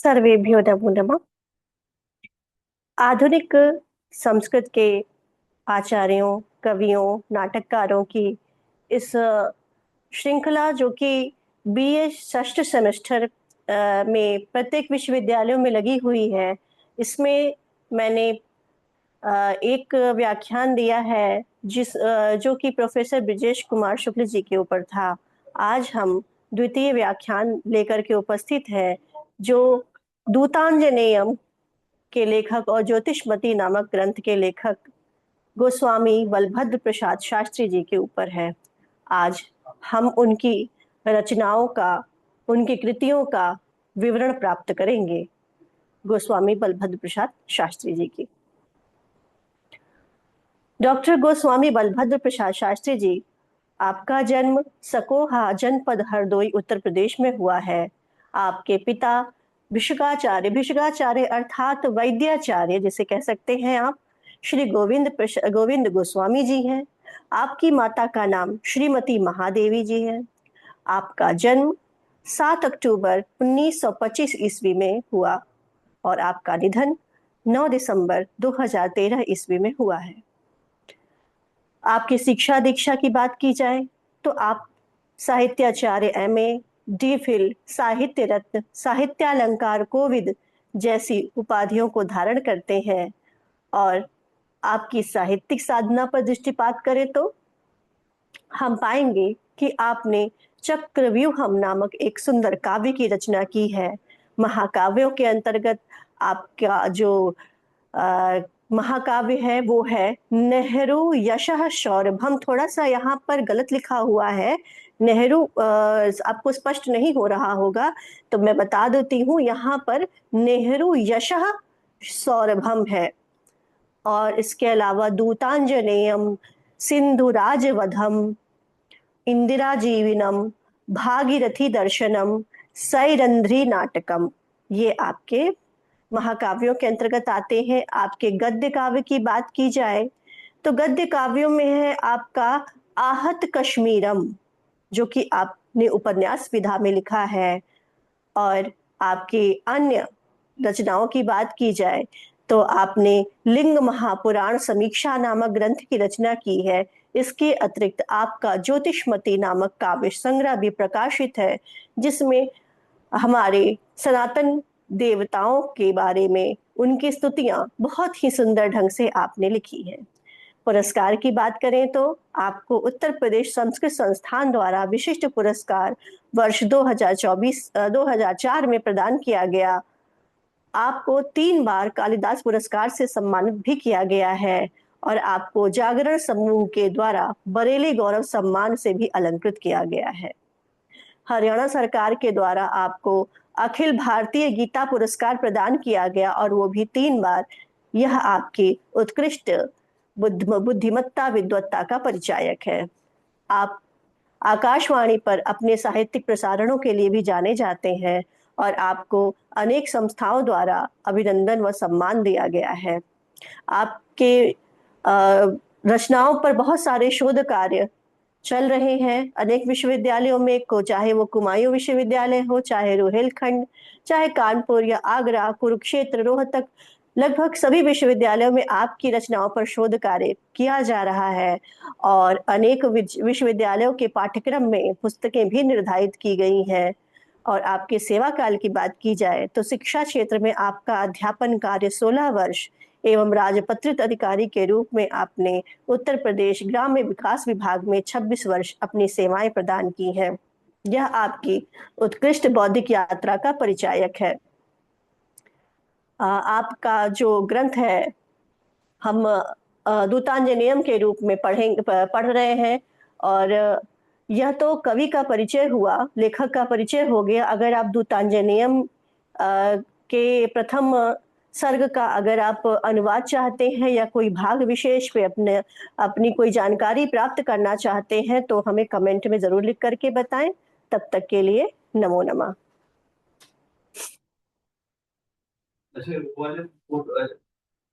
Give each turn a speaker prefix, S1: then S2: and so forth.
S1: सर्वेभ्यो नमो नमः। आधुनिक संस्कृत के आचार्यों, कवियों, नाटककारों की इस श्रृंखला जो कि बीए षष्ठ सेमेस्टर में प्रत्येक विश्वविद्यालयों में लगी हुई है, इसमें मैंने एक व्याख्यान दिया है जो कि प्रोफेसर ब्रिजेश कुमार शुक्ल जी के ऊपर था। आज हम द्वितीय व्याख्यान लेकर के उपस्थित हैं, जो दूतांजनेयम के लेखक और ज्योतिषमती नामक ग्रंथ के लेखक गोस्वामी बलभद्र प्रसाद शास्त्री जी के ऊपर है। आज हम उनकी रचनाओं का, उनकी कृतियों का विवरण प्राप्त करेंगे। गोस्वामी बलभद्र प्रसाद शास्त्री जी की। डॉक्टर गोस्वामी बलभद्र प्रसाद शास्त्री जी, आपका जन्म सकोहा जनपद हरदोई उत्तर प्रदेश में हुआ है। आपके पिता भिषगाचार्य अर्थात वैद्याचार्य जिसे कह सकते हैं आप, श्री गोविंद गोस्वामी जी हैं। आपकी माता का नाम श्रीमती महादेवी जी है। आपका जन्म 7 अक्टूबर 1925 ईस्वी में हुआ और आपका निधन 9 दिसंबर 2013 ईस्वी में हुआ है। आपकी शिक्षा दीक्षा की बात की जाए तो आप साहित्याचार्य एमए, डी.फिल, साहित्य रत्न, साहित्यालंकार कोविद जैसी उपाधियों को धारण करते हैं। और आपकी साहित्यिक साधना पर दृष्टिपात करें तो हम पाएंगे कि आपने चक्रव्यूहम नामक एक सुंदर काव्य की रचना की है। महाकाव्यों के अंतर्गत आपका जो महाकाव्य है वो है नेहरू यशः सौरभम। थोड़ा सा यहाँ पर गलत लिखा हुआ है, नेहरू आपको स्पष्ट नहीं हो रहा होगा, तो मैं बता देती हूँ, यहाँ पर नेहरू यशः सौरभम है। और इसके अलावा दूतांजनेयम, सिंधुराजवधम, इंदिरा जीवनम, भागीरथी दर्शनम, सैरंध्री नाटकम, ये आपके महाकाव्यों के अंतर्गत आते हैं। आपके गद्य काव्य की बात की जाए तो गद्य काव्यों में है आपका आहत कश्मीरम, जो कि आपने उपन्यास विधा में लिखा है। और आपकी अन्य रचनाओं की बात की जाए तो आपने लिंग महापुराण समीक्षा नामक ग्रंथ की रचना की है। इसके अतिरिक्त आपका ज्योतिषमती नामक काव्य संग्रह भी प्रकाशित है, जिसमें हमारे सनातन देवताओं के बारे में उनकी स्तुतियां बहुत ही सुंदर ढंग से आपने लिखी है। पुरस्कार की बात करें तो आपको उत्तर प्रदेश संस्कृत संस्थान द्वारा विशिष्ट पुरस्कार वर्ष 2004 में प्रदान किया गया। आपको 3 बार कालिदास पुरस्कार से सम्मानित भी किया गया है और आपको जागरण समूह के द्वारा बरेली गौरव सम्मान से भी अलंकृत किया गया है। हरियाणा सरकार के द्वारा आपको अखिल भारतीय गीता पुरस्कार प्रदान किया गया और वो भी 3 बार। यह आपकी उत्कृष्ट बुद्धिमत्ता विद्वत्ता का परिचायक है। आप आकाशवाणी पर अपने साहित्यिक प्रसारणों के लिए भी जाने जाते हैं और आपको अनेक संस्थाओं द्वारा अभिनंदन व सम्मान दिया गया है। आपके रचनाओं पर बहुत सारे शोध कार्य चल रहे हैं अनेक विश्वविद्यालयों में, को चाहे वो कुमायूं विश्वविद्यालय हो, चाहे रोहिलखंड, चाहे कानपुर या आगरा, कुरुक्षेत्र, रोहतक, लगभग सभी विश्वविद्यालयों में आपकी रचनाओं पर शोध कार्य किया जा रहा है। और अनेक विश्वविद्यालयों के पाठ्यक्रम में पुस्तकें भी निर्धारित की गई हैं। और आपके सेवा काल की बात की जाए तो शिक्षा क्षेत्र में आपका अध्यापन कार्य 16 वर्ष एवं राजपत्रित अधिकारी के रूप में आपने उत्तर प्रदेश ग्राम्य विकास विभाग में 26 वर्ष अपनी सेवाएं प्रदान की हैं। यह आपकी उत्कृष्ट बौद्धिक यात्रा का परिचायक है। आपका जो ग्रंथ है हम दूतांजनेयम के रूप में पढ़ रहे हैं। और यह तो कवि का परिचय हुआ, लेखक का परिचय हो गया। अगर आप दूतांजनेयम के प्रथम सर्ग का अगर आप अनुवाद चाहते हैं या कोई भाग विशेष पे अपनी कोई जानकारी प्राप्त करना चाहते हैं तो हमें कमेंट में जरूर लिख करके बताएं। तब तक के लिए नमो नमः।